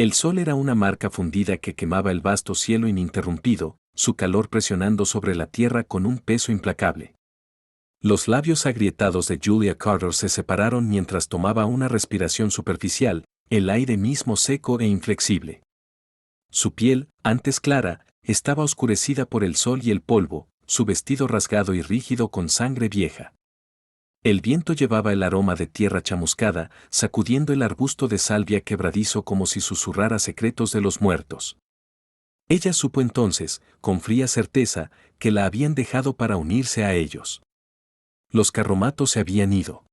El sol era una marca fundida que quemaba el vasto cielo ininterrumpido, su calor presionando sobre la tierra con un peso implacable. Los labios agrietados de Julia Carter se separaron mientras tomaba una respiración superficial, el aire mismo seco e inflexible. Su piel, antes clara, estaba oscurecida por el sol y el polvo, su vestido rasgado y rígido con sangre vieja. El viento llevaba el aroma de tierra chamuscada, sacudiendo el arbusto de salvia quebradizo como si susurrara secretos de los muertos. Ella supo entonces, con fría certeza, que la habían dejado para unirse a ellos. Los carromatos se habían ido.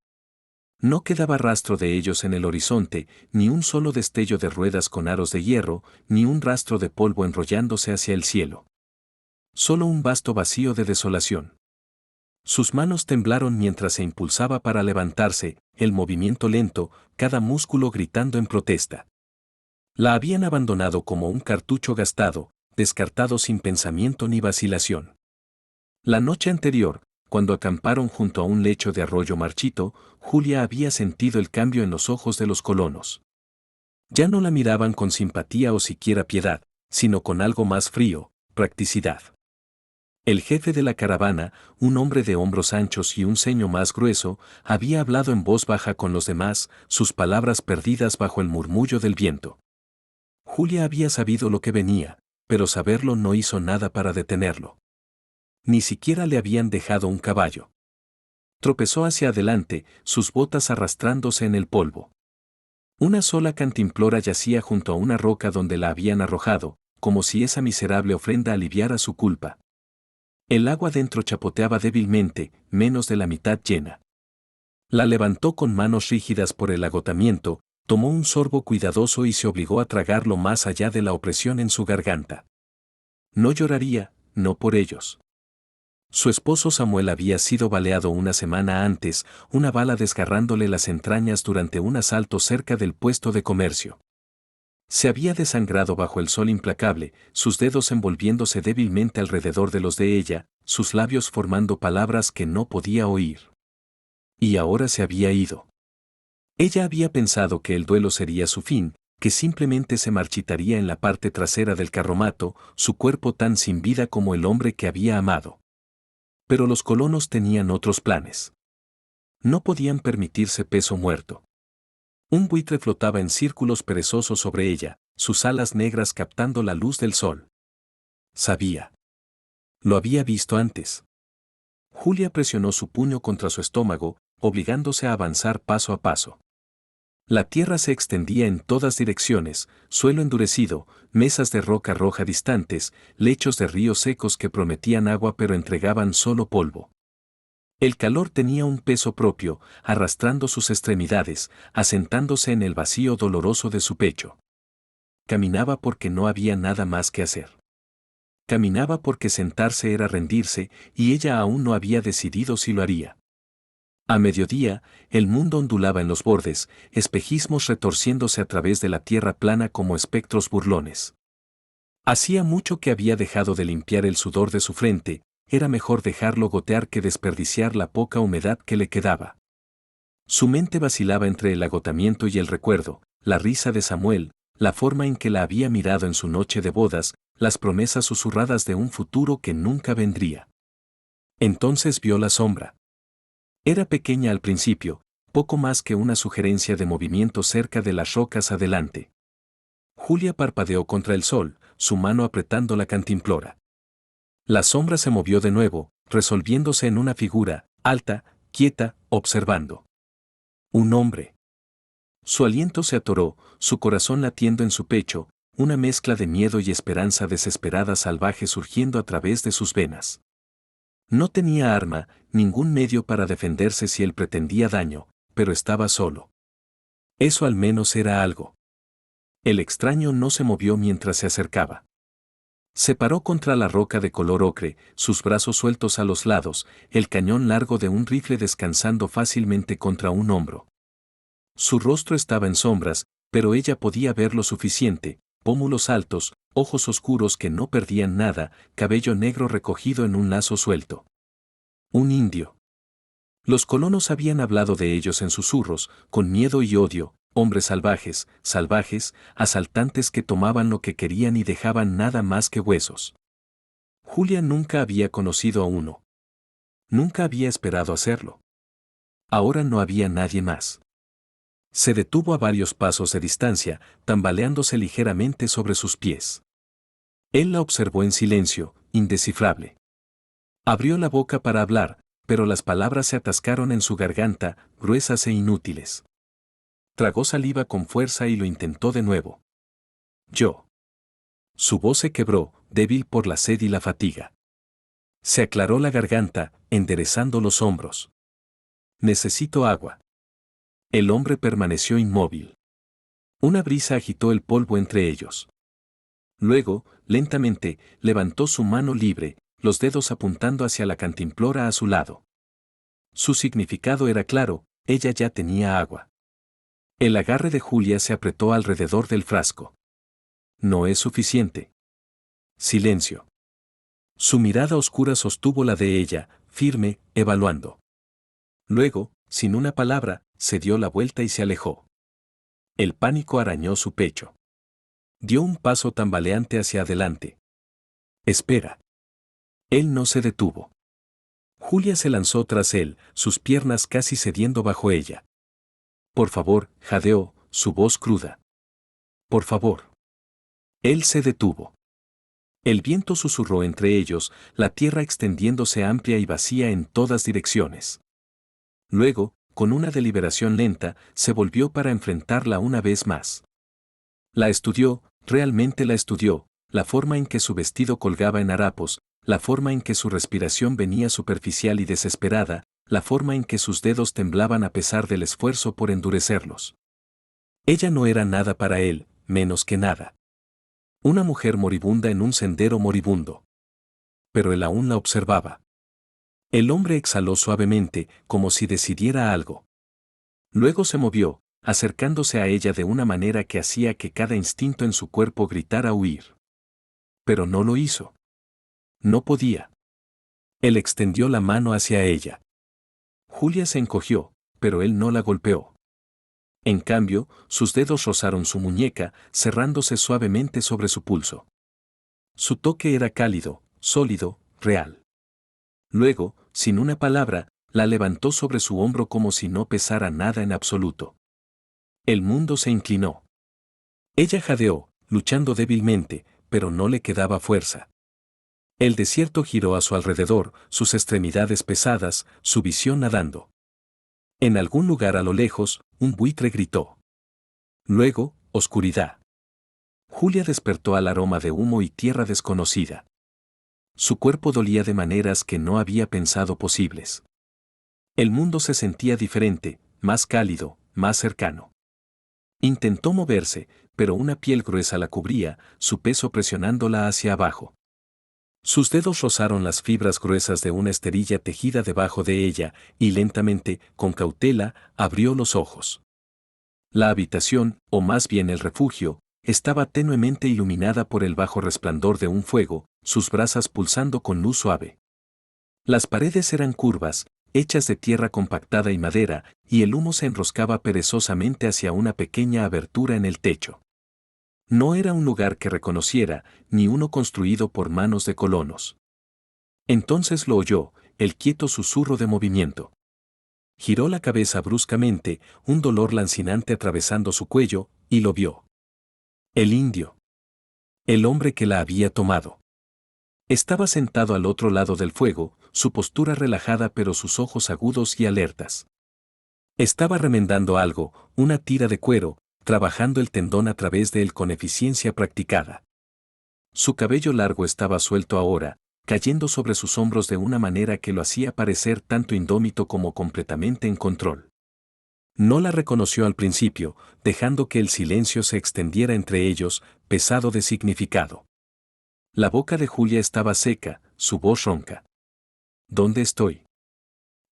No quedaba rastro de ellos en el horizonte, ni un solo destello de ruedas con aros de hierro, ni un rastro de polvo enrollándose hacia el cielo. Solo un vasto vacío de desolación. Sus manos temblaron mientras se impulsaba para levantarse, el movimiento lento, cada músculo gritando en protesta. La habían abandonado como un cartucho gastado, descartado sin pensamiento ni vacilación. La noche anterior, cuando acamparon junto a un lecho de arroyo marchito, Julia había sentido el cambio en los ojos de los colonos. Ya no la miraban con simpatía o siquiera piedad, sino con algo más frío, practicidad. El jefe de la caravana, un hombre de hombros anchos y un ceño más grueso, había hablado en voz baja con los demás, sus palabras perdidas bajo el murmullo del viento. Julia había sabido lo que venía, pero saberlo no hizo nada para detenerlo. Ni siquiera le habían dejado un caballo. Tropezó hacia adelante, sus botas arrastrándose en el polvo. Una sola cantimplora yacía junto a una roca donde la habían arrojado, como si esa miserable ofrenda aliviara su culpa. El agua dentro chapoteaba débilmente, menos de la mitad llena. La levantó con manos rígidas por el agotamiento, tomó un sorbo cuidadoso y se obligó a tragarlo más allá de la opresión en su garganta. No lloraría, no por ellos. Su esposo Samuel había sido baleado una semana antes, una bala desgarrándole las entrañas durante un asalto cerca del puesto de comercio. Se había desangrado bajo el sol implacable, sus dedos envolviéndose débilmente alrededor de los de ella, sus labios formando palabras que no podía oír. Y ahora se había ido. Ella había pensado que el duelo sería su fin, que simplemente se marchitaría en la parte trasera del carromato, su cuerpo tan sin vida como el hombre que había amado. Pero los colonos tenían otros planes. No podían permitirse peso muerto. Un buitre flotaba en círculos perezosos sobre ella, sus alas negras captando la luz del sol. Sabía. Lo había visto antes. Julia presionó su puño contra su estómago, obligándose a avanzar paso a paso. La tierra se extendía en todas direcciones, suelo endurecido, mesas de roca roja distantes, lechos de ríos secos que prometían agua pero entregaban solo polvo. El calor tenía un peso propio, arrastrando sus extremidades, asentándose en el vacío doloroso de su pecho. Caminaba porque no había nada más que hacer. Caminaba porque sentarse era rendirse, y ella aún no había decidido si lo haría. A mediodía, el mundo ondulaba en los bordes, espejismos retorciéndose a través de la tierra plana como espectros burlones. Hacía mucho que había dejado de limpiar el sudor de su frente, era mejor dejarlo gotear que desperdiciar la poca humedad que le quedaba. Su mente vacilaba entre el agotamiento y el recuerdo, la risa de Samuel, la forma en que la había mirado en su noche de bodas, las promesas susurradas de un futuro que nunca vendría. Entonces vio la sombra. Era pequeña al principio, poco más que una sugerencia de movimiento cerca de las rocas adelante. Julia parpadeó contra el sol, su mano apretando la cantimplora. La sombra se movió de nuevo, resolviéndose en una figura, alta, quieta, observando. Un hombre. Su aliento se atoró, su corazón latiendo en su pecho, una mezcla de miedo y esperanza desesperada salvaje surgiendo a través de sus venas. No tenía arma, ningún medio para defenderse si él pretendía daño, pero estaba solo. Eso al menos era algo. El extraño no se movió mientras se acercaba. Se paró contra la roca de color ocre, sus brazos sueltos a los lados, el cañón largo de un rifle descansando fácilmente contra un hombro. Su rostro estaba en sombras, pero ella podía ver lo suficiente, pómulos altos, ojos oscuros que no perdían nada, cabello negro recogido en un lazo suelto. Un indio. Los colonos habían hablado de ellos en susurros, con miedo y odio, Hombres salvajes, asaltantes que tomaban lo que querían y dejaban nada más que huesos. Julia nunca había conocido a uno. Nunca había esperado hacerlo. Ahora no había nadie más. Se detuvo a varios pasos de distancia, tambaleándose ligeramente sobre sus pies. Él la observó en silencio, indescifrable. Abrió la boca para hablar, pero las palabras se atascaron en su garganta, gruesas e inútiles. Tragó saliva con fuerza y lo intentó de nuevo. Yo. Su voz se quebró, débil por la sed y la fatiga. Se aclaró la garganta, enderezando los hombros. Necesito agua. El hombre permaneció inmóvil. Una brisa agitó el polvo entre ellos. Luego, lentamente, levantó su mano libre, los dedos apuntando hacia la cantimplora a su lado. Su significado era claro, ella ya tenía agua. El agarre de Julia se apretó alrededor del frasco. No es suficiente. Silencio. Su mirada oscura sostuvo la de ella, firme, evaluando. Luego, sin una palabra, se dio la vuelta y se alejó. El pánico arañó su pecho. Dio un paso tambaleante hacia adelante. Espera. Él no se detuvo. Julia se lanzó tras él, sus piernas casi cediendo bajo ella. Por favor, jadeó, su voz cruda. Por favor. Él se detuvo. El viento susurró entre ellos, la tierra extendiéndose amplia y vacía en todas direcciones. Luego, con una deliberación lenta, se volvió para enfrentarla una vez más. La estudió, realmente la estudió, la forma en que su vestido colgaba en harapos, la forma en que su respiración venía superficial y desesperada, la forma en que sus dedos temblaban a pesar del esfuerzo por endurecerlos. Ella no era nada para él, menos que nada. Una mujer moribunda en un sendero moribundo. Pero él aún la observaba. El hombre exhaló suavemente, como si decidiera algo. Luego se movió, acercándose a ella de una manera que hacía que cada instinto en su cuerpo gritara huir. Pero no lo hizo. No podía. Él extendió la mano hacia ella. Julia se encogió, pero él no la golpeó. En cambio, sus dedos rozaron su muñeca, cerrándose suavemente sobre su pulso. Su toque era cálido, sólido, real. Luego, sin una palabra, la levantó sobre su hombro como si no pesara nada en absoluto. El mundo se inclinó. Ella jadeó, luchando débilmente, pero no le quedaba fuerza. El desierto giró a su alrededor, sus extremidades pesadas, su visión nadando. En algún lugar a lo lejos, un buitre gritó. Luego, oscuridad. Julia despertó al aroma de humo y tierra desconocida. Su cuerpo dolía de maneras que no había pensado posibles. El mundo se sentía diferente, más cálido, más cercano. Intentó moverse, pero una piel gruesa la cubría, su peso presionándola hacia abajo. Sus dedos rozaron las fibras gruesas de una esterilla tejida debajo de ella, y lentamente, con cautela, abrió los ojos. La habitación, o más bien el refugio, estaba tenuemente iluminada por el bajo resplandor de un fuego, sus brasas pulsando con luz suave. Las paredes eran curvas, hechas de tierra compactada y madera, y el humo se enroscaba perezosamente hacia una pequeña abertura en el techo. No era un lugar que reconociera, ni uno construido por manos de colonos. Entonces lo oyó, el quieto susurro de movimiento. Giró la cabeza bruscamente, un dolor lancinante atravesando su cuello, y lo vio. El indio. El hombre que la había tomado. Estaba sentado al otro lado del fuego, su postura relajada pero sus ojos agudos y alertas. Estaba remendando algo, una tira de cuero, trabajando el tendón a través de él con eficiencia practicada. Su cabello largo estaba suelto ahora, cayendo sobre sus hombros de una manera que lo hacía parecer tanto indómito como completamente en control. No la reconoció al principio, dejando que el silencio se extendiera entre ellos, pesado de significado. La boca de Julia estaba seca, su voz ronca. ¿Dónde estoy?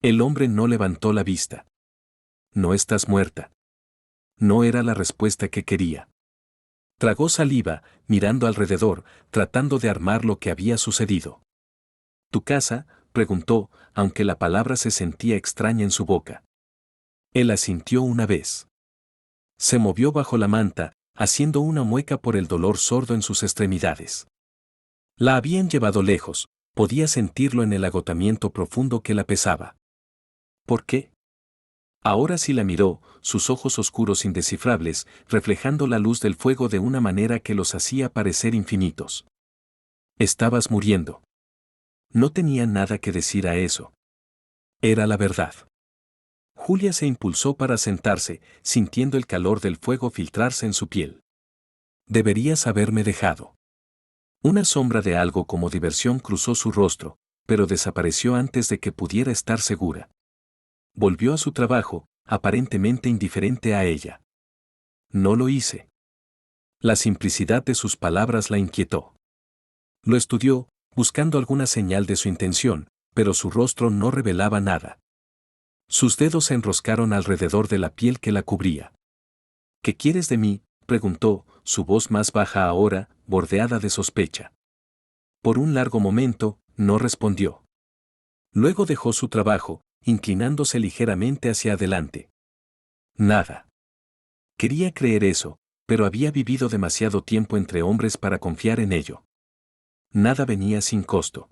El hombre no levantó la vista. No estás muerta. No era la respuesta que quería. Tragó saliva, mirando alrededor, tratando de armar lo que había sucedido. ¿Tu casa?, preguntó, aunque la palabra se sentía extraña en su boca. Él asintió una vez. Se movió bajo la manta, haciendo una mueca por el dolor sordo en sus extremidades. La habían llevado lejos, podía sentirlo en el agotamiento profundo que la pesaba. ¿Por qué? Ahora sí la miró, sus ojos oscuros indescifrables, reflejando la luz del fuego de una manera que los hacía parecer infinitos. Estabas muriendo. No tenía nada que decir a eso. Era la verdad. Julia se impulsó para sentarse, sintiendo el calor del fuego filtrarse en su piel. Deberías haberme dejado. Una sombra de algo como diversión cruzó su rostro, pero desapareció antes de que pudiera estar segura. Volvió a su trabajo, aparentemente indiferente a ella. No lo hice. La simplicidad de sus palabras la inquietó. Lo estudió, buscando alguna señal de su intención, pero su rostro no revelaba nada. Sus dedos se enroscaron alrededor de la piel que la cubría. ¿Qué quieres de mí?, preguntó, su voz más baja ahora, bordeada de sospecha. Por un largo momento, no respondió. Luego dejó su trabajo, inclinándose ligeramente hacia adelante. Nada. Quería creer eso, pero había vivido demasiado tiempo entre hombres para confiar en ello. Nada venía sin costo.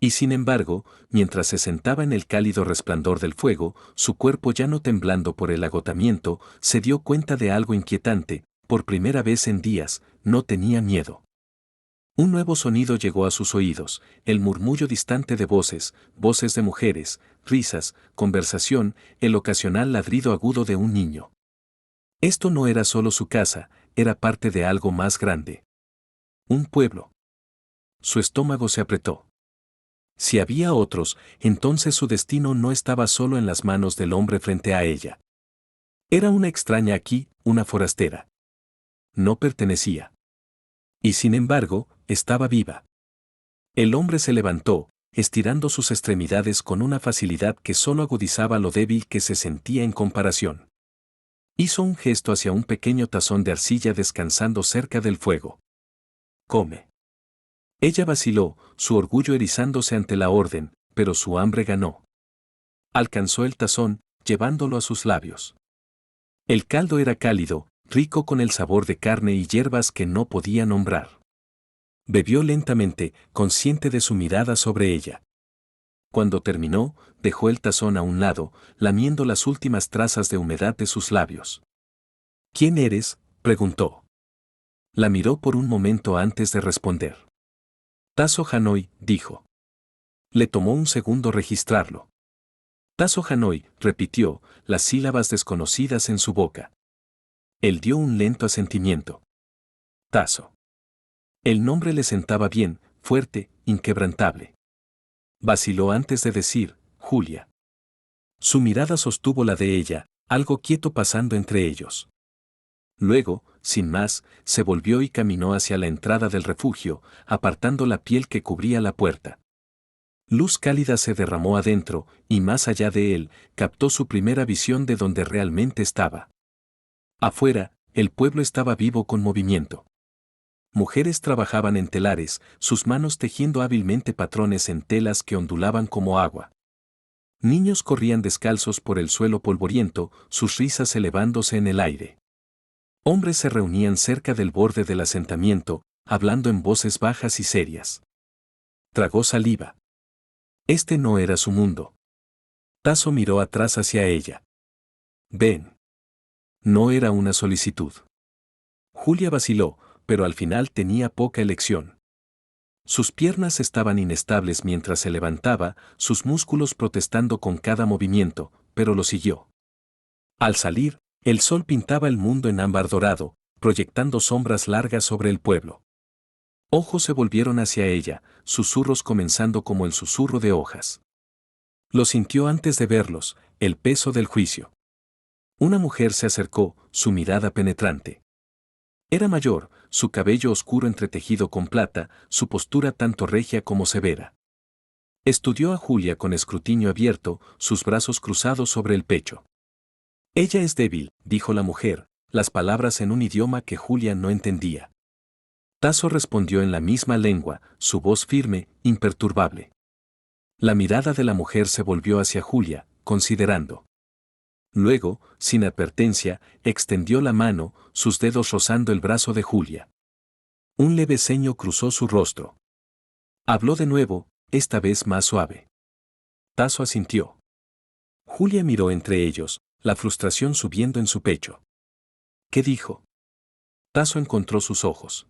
Y sin embargo, mientras se sentaba en el cálido resplandor del fuego, su cuerpo ya no temblando por el agotamiento, se dio cuenta de algo inquietante. Por primera vez en días, no tenía miedo. Un nuevo sonido llegó a sus oídos, el murmullo distante de voces, voces de mujeres, risas, conversación, el ocasional ladrido agudo de un niño. Esto no era solo su casa, era parte de algo más grande. Un pueblo. Su estómago se apretó. Si había otros, entonces su destino no estaba solo en las manos del hombre frente a ella. Era una extraña aquí, una forastera. No pertenecía. Y sin embargo, estaba viva. El hombre se levantó, estirando sus extremidades con una facilidad que solo agudizaba lo débil que se sentía en comparación. Hizo un gesto hacia un pequeño tazón de arcilla descansando cerca del fuego. Come. Ella vaciló, su orgullo erizándose ante la orden, pero su hambre ganó. Alcanzó el tazón, llevándolo a sus labios. El caldo era cálido, rico con el sabor de carne y hierbas que no podía nombrar. Bebió lentamente, consciente de su mirada sobre ella. Cuando terminó, dejó el tazón a un lado, lamiendo las últimas trazas de humedad de sus labios. ¿Quién eres?, preguntó. La miró por un momento antes de responder. Tazo Hanoi, dijo. Le tomó un segundo registrarlo. Tazo Hanoi, repitió, las sílabas desconocidas en su boca. Él dio un lento asentimiento. Tazo. El nombre le sentaba bien, fuerte, inquebrantable. Vaciló antes de decir, Julia. Su mirada sostuvo la de ella, algo quieto pasando entre ellos. Luego, sin más, se volvió y caminó hacia la entrada del refugio, apartando la piel que cubría la puerta. Luz cálida se derramó adentro, y más allá de él, captó su primera visión de donde realmente estaba. Afuera, el pueblo estaba vivo con movimiento. Mujeres trabajaban en telares, sus manos tejiendo hábilmente patrones en telas que ondulaban como agua. Niños corrían descalzos por el suelo polvoriento, sus risas elevándose en el aire. Hombres se reunían cerca del borde del asentamiento, hablando en voces bajas y serias. Tragó saliva. Este no era su mundo. Tazo miró atrás hacia ella. Ven. No era una solicitud. Julia vaciló, pero al final tenía poca elección. Sus piernas estaban inestables mientras se levantaba, sus músculos protestando con cada movimiento, pero lo siguió. Al salir, el sol pintaba el mundo en ámbar dorado, proyectando sombras largas sobre el pueblo. Ojos se volvieron hacia ella, susurros comenzando como el susurro de hojas. Lo sintió antes de verlos, el peso del juicio. Una mujer se acercó, su mirada penetrante. Era mayor, su cabello oscuro entretejido con plata, su postura tanto regia como severa. Estudió a Julia con escrutinio abierto, sus brazos cruzados sobre el pecho. Ella es débil, dijo la mujer, las palabras en un idioma que Julia no entendía. Tazo respondió en la misma lengua, su voz firme, imperturbable. La mirada de la mujer se volvió hacia Julia, considerando. Luego, sin advertencia, extendió la mano, sus dedos rozando el brazo de Julia. Un leve ceño cruzó su rostro. Habló de nuevo, esta vez más suave. Tasso asintió. Julia miró entre ellos, la frustración subiendo en su pecho. ¿Qué dijo? Tasso encontró sus ojos.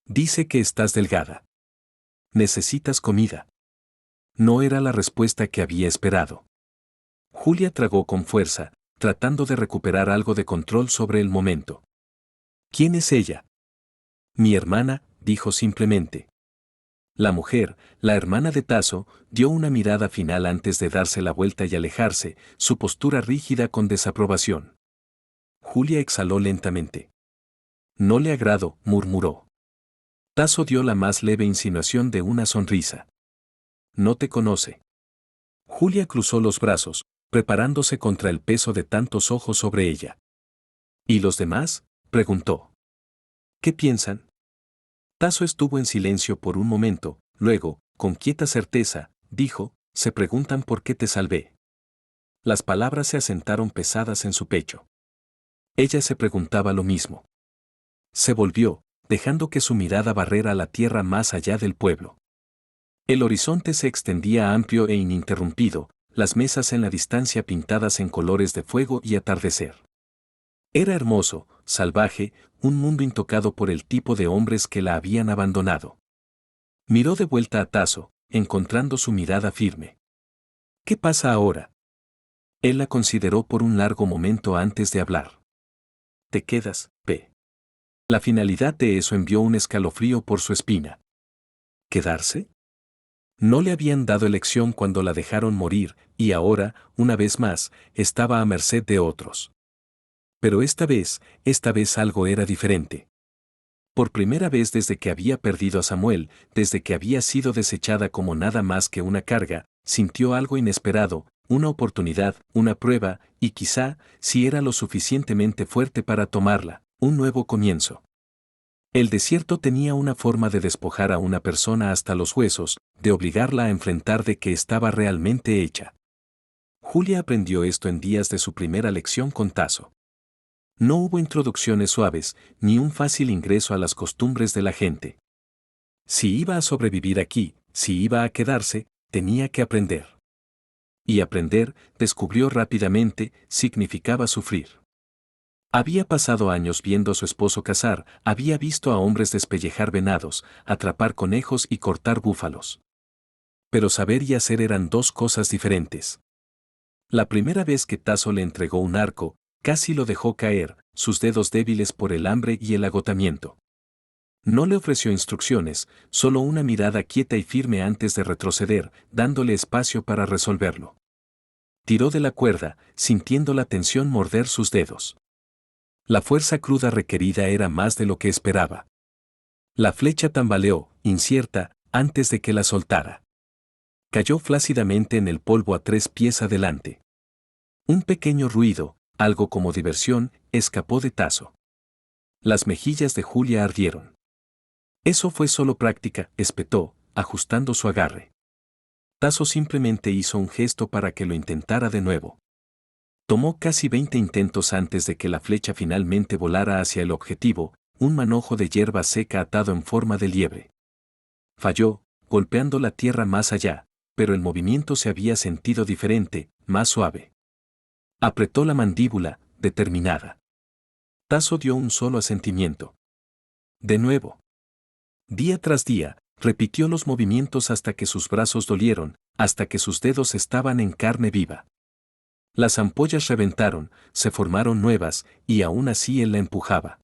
Dice que estás delgada. Necesitas comida. No era la respuesta que había esperado. Julia tragó con fuerza, tratando de recuperar algo de control sobre el momento. ¿Quién es ella? Mi hermana, dijo simplemente. La mujer, la hermana de Tasso, dio una mirada final antes de darse la vuelta y alejarse, su postura rígida con desaprobación. Julia exhaló lentamente. No le agrado, murmuró. Tasso dio la más leve insinuación de una sonrisa. No te conoce. Julia cruzó los brazos, preparándose contra el peso de tantos ojos sobre ella. ¿Y los demás? Preguntó. ¿Qué piensan? Tasso estuvo en silencio por un momento, luego, con quieta certeza, dijo, se preguntan por qué te salvé. Las palabras se asentaron pesadas en su pecho. Ella se preguntaba lo mismo. Se volvió, dejando que su mirada barrera la tierra más allá del pueblo. El horizonte se extendía amplio e ininterrumpido, las mesas en la distancia pintadas en colores de fuego y atardecer. Era hermoso, salvaje, un mundo intocado por el tipo de hombres que la habían abandonado. Miró de vuelta a Tasso, encontrando su mirada firme. ¿Qué pasa ahora? Él la consideró por un largo momento antes de hablar. Te quedas, P. La finalidad de eso envió un escalofrío por su espina. ¿Quedarse? No le habían dado elección cuando la dejaron morir, y ahora, una vez más, estaba a merced de otros. Pero esta vez algo era diferente. Por primera vez desde que había perdido a Samuel, desde que había sido desechada como nada más que una carga, sintió algo inesperado, una oportunidad, una prueba, y quizá, si era lo suficientemente fuerte para tomarla, un nuevo comienzo. El desierto tenía una forma de despojar a una persona hasta los huesos, de obligarla a enfrentar de qué estaba realmente hecha. Julia aprendió esto en días de su primera lección con Tasso. No hubo introducciones suaves, ni un fácil ingreso a las costumbres de la gente. Si iba a sobrevivir aquí, si iba a quedarse, tenía que aprender. Y aprender, descubrió rápidamente, significaba sufrir. Había pasado años viendo a su esposo cazar, había visto a hombres despellejar venados, atrapar conejos y cortar búfalos. Pero saber y hacer eran dos cosas diferentes. La primera vez que Tasso le entregó un arco, casi lo dejó caer, sus dedos débiles por el hambre y el agotamiento. No le ofreció instrucciones, solo una mirada quieta y firme antes de retroceder, dándole espacio para resolverlo. Tiró de la cuerda, sintiendo la tensión morder sus dedos. La fuerza cruda requerida era más de lo que esperaba. La flecha tambaleó, incierta, antes de que la soltara. Cayó flácidamente en el polvo a 3 pies adelante. Un pequeño ruido, algo como diversión, escapó de Tasso. Las mejillas de Julia ardieron. Eso fue solo práctica, espetó, ajustando su agarre. Tasso simplemente hizo un gesto para que lo intentara de nuevo. Tomó casi 20 intentos antes de que la flecha finalmente volara hacia el objetivo, un manojo de hierba seca atado en forma de liebre. Falló, golpeando la tierra más allá, pero el movimiento se había sentido diferente, más suave. Apretó la mandíbula, determinada. Tasso dio un solo asentimiento. De nuevo. Día tras día, repitió los movimientos hasta que sus brazos dolieron, hasta que sus dedos estaban en carne viva. Las ampollas reventaron, se formaron nuevas, y aún así él la empujaba.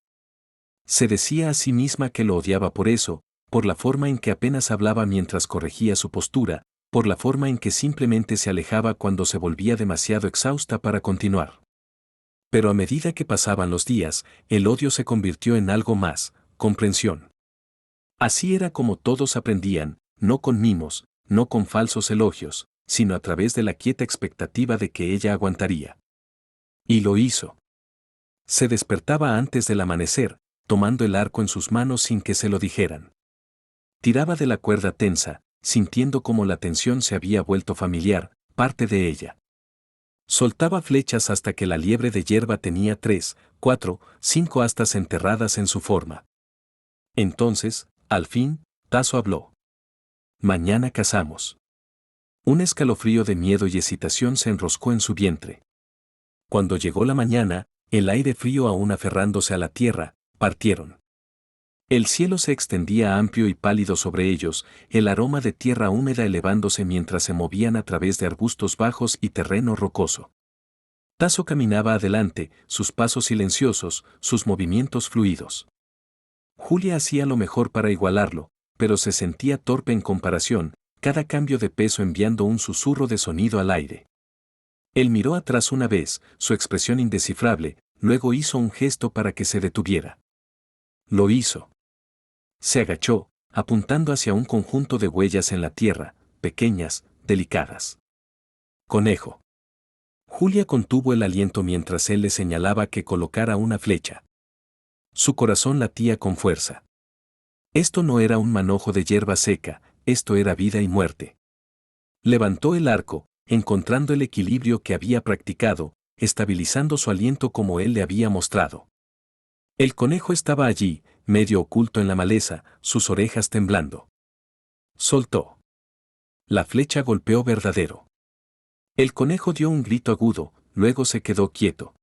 Se decía a sí misma que lo odiaba por eso, por la forma en que apenas hablaba mientras corregía su postura, por la forma en que simplemente se alejaba cuando se volvía demasiado exhausta para continuar. Pero a medida que pasaban los días, el odio se convirtió en algo más, comprensión. Así era como todos aprendían, no con mimos, no con falsos elogios, sino a través de la quieta expectativa de que ella aguantaría. Y lo hizo. Se despertaba antes del amanecer, tomando el arco en sus manos sin que se lo dijeran. Tiraba de la cuerda tensa, sintiendo como la tensión se había vuelto familiar, parte de ella. Soltaba flechas hasta que la liebre de hierba tenía 3, 4, 5 astas enterradas en su forma. Entonces, al fin, Tasso habló. Mañana cazamos. Un escalofrío de miedo y excitación se enroscó en su vientre. Cuando llegó la mañana, el aire frío aún aferrándose a la tierra, partieron. El cielo se extendía amplio y pálido sobre ellos, el aroma de tierra húmeda elevándose mientras se movían a través de arbustos bajos y terreno rocoso. Tasso caminaba adelante, sus pasos silenciosos, sus movimientos fluidos. Julia hacía lo mejor para igualarlo, pero se sentía torpe en comparación, cada cambio de peso enviando un susurro de sonido al aire. Él miró atrás una vez, su expresión indescifrable, luego hizo un gesto para que se detuviera. Lo hizo. Se agachó, apuntando hacia un conjunto de huellas en la tierra, pequeñas, delicadas. Conejo. Julia contuvo el aliento mientras él le señalaba que colocara una flecha. Su corazón latía con fuerza. Esto no era un manojo de hierba seca, esto era vida y muerte. Levantó el arco, encontrando el equilibrio que había practicado, estabilizando su aliento como él le había mostrado. El conejo estaba allí, medio oculto en la maleza, sus orejas temblando. Soltó. La flecha golpeó verdadero. El conejo dio un grito agudo, luego se quedó quieto.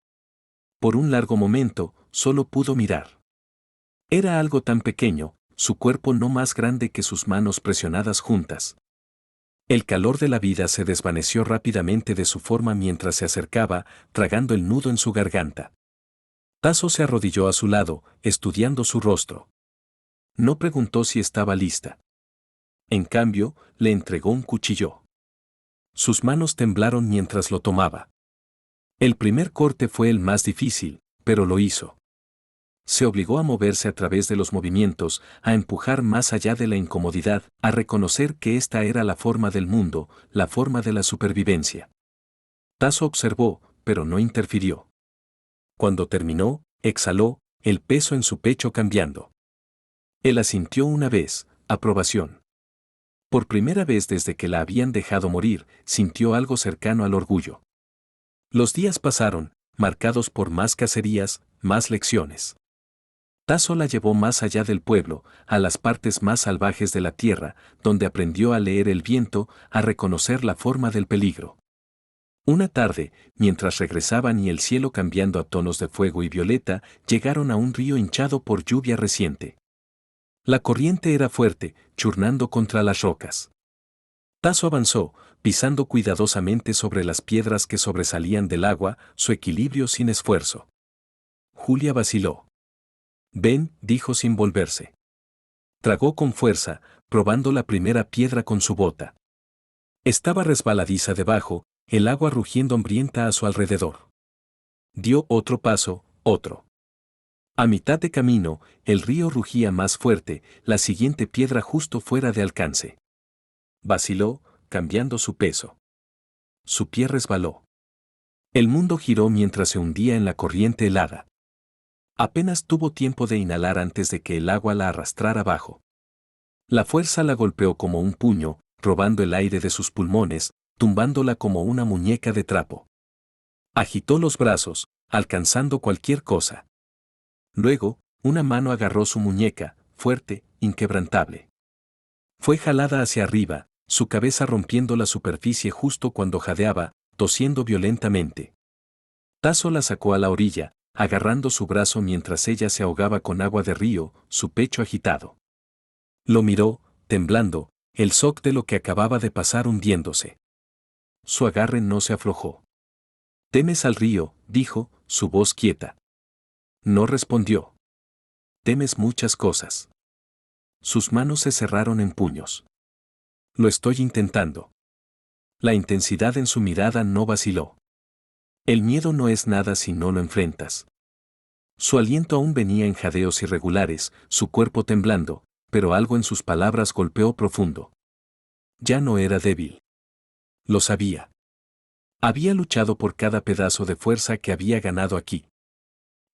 Por un largo momento, solo pudo mirar. Era algo tan pequeño, su cuerpo no más grande que sus manos presionadas juntas. El calor de la vida se desvaneció rápidamente de su forma mientras se acercaba, tragando el nudo en su garganta. Tasso se arrodilló a su lado, estudiando su rostro. No preguntó si estaba lista. En cambio, le entregó un cuchillo. Sus manos temblaron mientras lo tomaba. El primer corte fue el más difícil, pero lo hizo. Se obligó a moverse a través de los movimientos, a empujar más allá de la incomodidad, a reconocer que esta era la forma del mundo, la forma de la supervivencia. Tasso observó, pero no interfirió. Cuando terminó, exhaló, el peso en su pecho cambiando. Él asintió una vez, aprobación. Por primera vez desde que la habían dejado morir, sintió algo cercano al orgullo. Los días pasaron, marcados por más cacerías, más lecciones. Tasso la llevó más allá del pueblo, a las partes más salvajes de la tierra, donde aprendió a leer el viento, a reconocer la forma del peligro. Una tarde, mientras regresaban y el cielo cambiando a tonos de fuego y violeta, llegaron a un río hinchado por lluvia reciente. La corriente era fuerte, churnando contra las rocas. Tasso avanzó, pisando cuidadosamente sobre las piedras que sobresalían del agua, su equilibrio sin esfuerzo. Julia vaciló. Ven, dijo sin volverse. Tragó con fuerza, probando la primera piedra con su bota. Estaba resbaladiza debajo, el agua rugiendo hambrienta a su alrededor. Dio otro paso, otro. A mitad de camino, el río rugía más fuerte, la siguiente piedra justo fuera de alcance. Vaciló, cambiando su peso. Su pie resbaló. El mundo giró mientras se hundía en la corriente helada. Apenas tuvo tiempo de inhalar antes de que el agua la arrastrara abajo. La fuerza la golpeó como un puño, robando el aire de sus pulmones, tumbándola como una muñeca de trapo. Agitó los brazos, alcanzando cualquier cosa. Luego, una mano agarró su muñeca, fuerte, inquebrantable. Fue jalada hacia arriba, su cabeza rompiendo la superficie justo cuando jadeaba, tosiendo violentamente. Tasso la sacó a la orilla, agarrando su brazo mientras ella se ahogaba con agua de río, su pecho agitado. Lo miró, temblando, el shock de lo que acababa de pasar hundiéndose. Su agarre no se aflojó. «¿Temes al río?», dijo, su voz quieta. No respondió. «Temes muchas cosas». Sus manos se cerraron en puños. «Lo estoy intentando». La intensidad en su mirada no vaciló. El miedo no es nada si no lo enfrentas. Su aliento aún venía en jadeos irregulares, su cuerpo temblando, pero algo en sus palabras golpeó profundo. Ya no era débil. Lo sabía. Había luchado por cada pedazo de fuerza que había ganado aquí.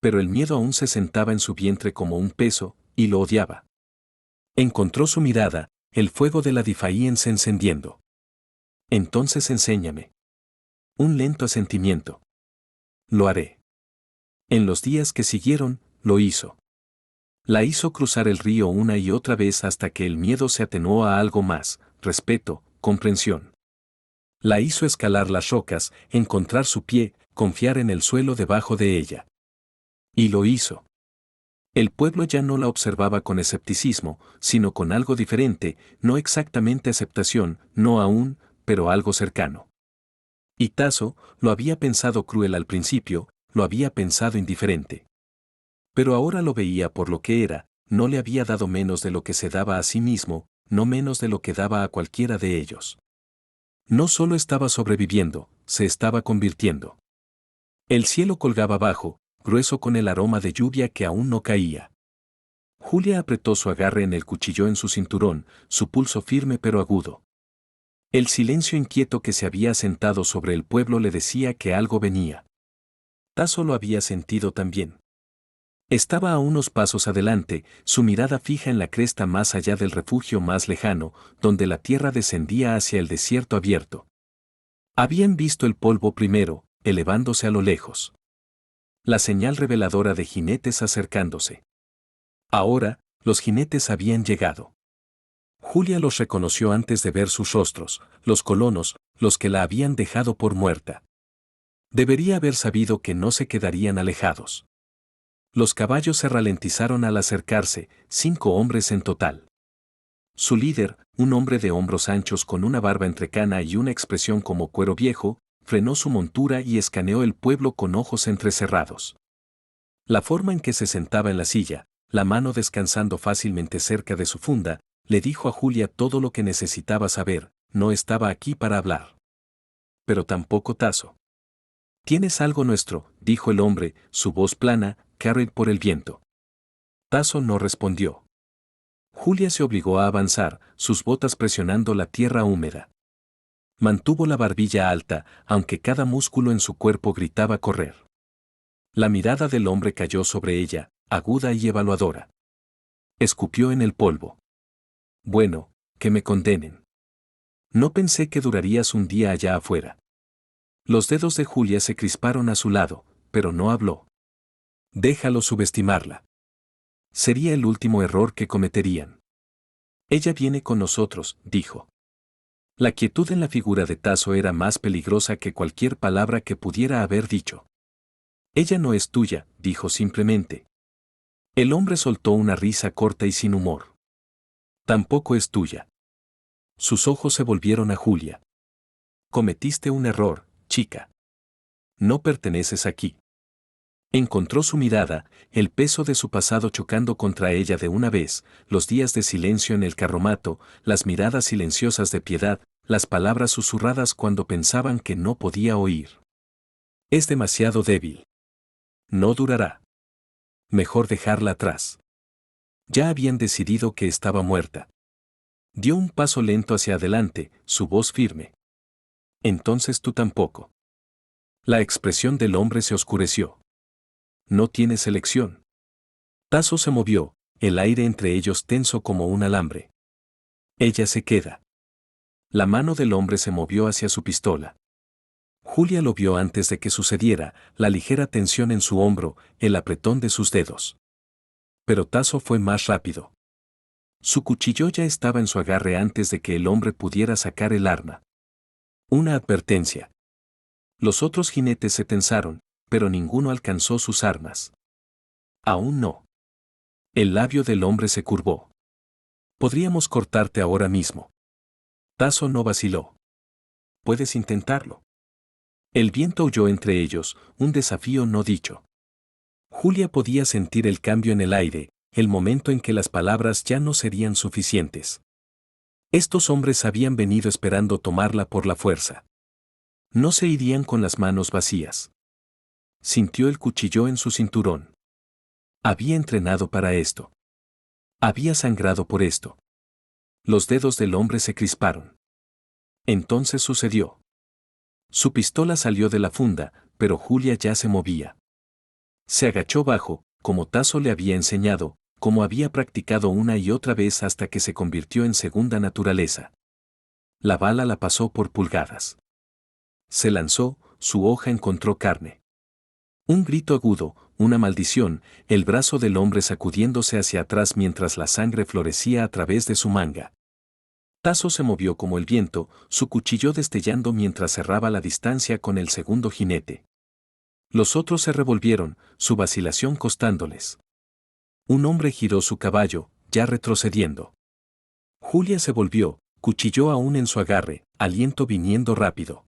Pero el miedo aún se sentaba en su vientre como un peso, y lo odiaba. Encontró su mirada, el fuego de la defiance encendiendo. «Entonces enséñame». Un lento asentimiento. Lo haré. En los días que siguieron, lo hizo. La hizo cruzar el río una y otra vez hasta que el miedo se atenuó a algo más, respeto, comprensión. La hizo escalar las rocas, encontrar su pie, confiar en el suelo debajo de ella. Y lo hizo. El pueblo ya no la observaba con escepticismo, sino con algo diferente, no exactamente aceptación, no aún, pero algo cercano. Y Tasso, lo había pensado cruel al principio, lo había pensado indiferente. Pero ahora lo veía por lo que era, no le había dado menos de lo que se daba a sí mismo, no menos de lo que daba a cualquiera de ellos. No solo estaba sobreviviendo, se estaba convirtiendo. El cielo colgaba bajo, grueso con el aroma de lluvia que aún no caía. Julia apretó su agarre en el cuchillo en su cinturón, su pulso firme pero agudo. El silencio inquieto que se había asentado sobre el pueblo le decía que algo venía. Tasso lo había sentido también. Estaba a unos pasos adelante, su mirada fija en la cresta más allá del refugio más lejano, donde la tierra descendía hacia el desierto abierto. Habían visto el polvo primero, elevándose a lo lejos. La señal reveladora de jinetes acercándose. Ahora, los jinetes habían llegado. Julia los reconoció antes de ver sus rostros, los colonos, los que la habían dejado por muerta. Debería haber sabido que no se quedarían alejados. Los caballos se ralentizaron al acercarse, 5 hombres en total. Su líder, un hombre de hombros anchos con una barba entrecana y una expresión como cuero viejo, frenó su montura y escaneó el pueblo con ojos entrecerrados. La forma en que se sentaba en la silla, la mano descansando fácilmente cerca de su funda, le dijo a Julia todo lo que necesitaba saber, no estaba aquí para hablar. Pero tampoco Tasso. «Tienes algo nuestro», dijo el hombre, su voz plana, carried por el viento. Tasso no respondió. Julia se obligó a avanzar, sus botas presionando la tierra húmeda. Mantuvo la barbilla alta, aunque cada músculo en su cuerpo gritaba correr. La mirada del hombre cayó sobre ella, aguda y evaluadora. Escupió en el polvo. «Bueno, que me condenen. No pensé que durarías un día allá afuera». Los dedos de Julia se crisparon a su lado, pero no habló. Déjalo subestimarla. Sería el último error que cometerían. Ella viene con nosotros, dijo. La quietud en la figura de Tasso era más peligrosa que cualquier palabra que pudiera haber dicho. Ella no es tuya, dijo simplemente. El hombre soltó una risa corta y sin humor. Tampoco es tuya. Sus ojos se volvieron a Julia. Cometiste un error, chica. No perteneces aquí. Encontró su mirada, el peso de su pasado chocando contra ella de una vez, los días de silencio en el carromato, las miradas silenciosas de piedad, las palabras susurradas cuando pensaban que no podía oír. Es demasiado débil. No durará. Mejor dejarla atrás. Ya habían decidido que estaba muerta. Dio un paso lento hacia adelante, su voz firme. Entonces tú tampoco. La expresión del hombre se oscureció. No tienes elección. Tasso se movió, el aire entre ellos tenso como un alambre. Ella se queda. La mano del hombre se movió hacia su pistola. Julia lo vio antes de que sucediera, la ligera tensión en su hombro, el apretón de sus dedos. Pero Tasso fue más rápido. Su cuchillo ya estaba en su agarre antes de que el hombre pudiera sacar el arma. Una advertencia. Los otros jinetes se tensaron, pero ninguno alcanzó sus armas. Aún no. El labio del hombre se curvó. Podríamos cortarte ahora mismo. Tasso no vaciló. Puedes intentarlo. El viento huyó entre ellos, un desafío no dicho. Julia podía sentir el cambio en el aire, el momento en que las palabras ya no serían suficientes. Estos hombres habían venido esperando tomarla por la fuerza. No se irían con las manos vacías. Sintió el cuchillo en su cinturón. Había entrenado para esto. Había sangrado por esto. Los dedos del hombre se crisparon. Entonces sucedió. Su pistola salió de la funda, pero Julia ya se movía. Se agachó bajo, como Tasso le había enseñado, como había practicado una y otra vez hasta que se convirtió en segunda naturaleza. La bala la pasó por pulgadas. Se lanzó, su hoja encontró carne. Un grito agudo, una maldición, el brazo del hombre sacudiéndose hacia atrás mientras la sangre florecía a través de su manga. Tasso se movió como el viento, su cuchillo destellando mientras cerraba la distancia con el segundo jinete. Los otros se revolvieron, su vacilación costándoles. Un hombre giró su caballo, ya retrocediendo. Julia se volvió, cuchillo aún en su agarre, aliento viniendo rápido.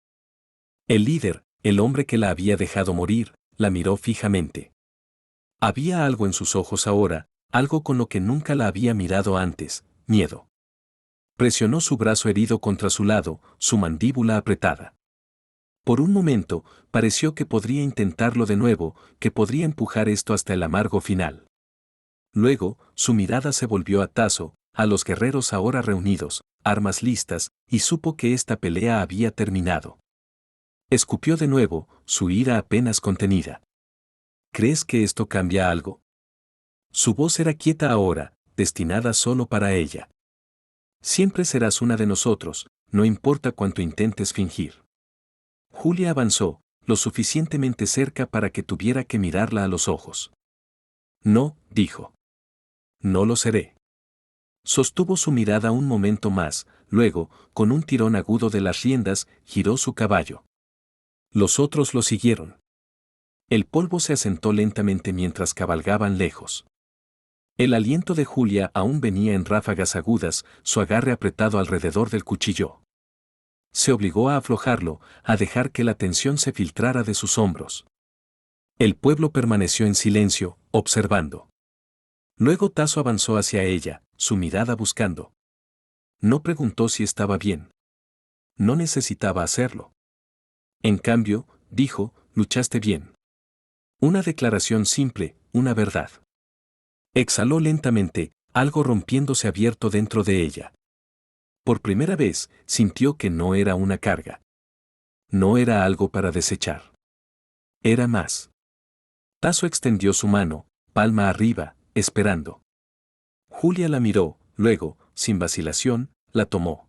El líder, el hombre que la había dejado morir, la miró fijamente. Había algo en sus ojos ahora, algo con lo que nunca la había mirado antes, miedo. Presionó su brazo herido contra su lado, su mandíbula apretada. Por un momento, pareció que podría intentarlo de nuevo, que podría empujar esto hasta el amargo final. Luego, su mirada se volvió a Tasso, a los guerreros ahora reunidos, armas listas, y supo que esta pelea había terminado. Escupió de nuevo, su ira apenas contenida. ¿Crees que esto cambia algo? Su voz era quieta ahora, destinada solo para ella. Siempre serás una de nosotros, no importa cuánto intentes fingir. Julia avanzó, lo suficientemente cerca para que tuviera que mirarla a los ojos. No, dijo. No lo seré. Sostuvo su mirada un momento más, luego, con un tirón agudo de las riendas, giró su caballo. Los otros lo siguieron. El polvo se asentó lentamente mientras cabalgaban lejos. El aliento de Julia aún venía en ráfagas agudas, su agarre apretado alrededor del cuchillo. Se obligó a aflojarlo, a dejar que la tensión se filtrara de sus hombros. El pueblo permaneció en silencio, observando. Luego Tasso avanzó hacia ella, su mirada buscando. No preguntó si estaba bien. No necesitaba hacerlo. En cambio, dijo, luchaste bien. Una declaración simple, una verdad. Exhaló lentamente, algo rompiéndose abierto dentro de ella. Por primera vez, sintió que no era una carga. No era algo para desechar. Era más. Tasso extendió su mano, palma arriba, esperando. Julia la miró, luego, sin vacilación, la tomó.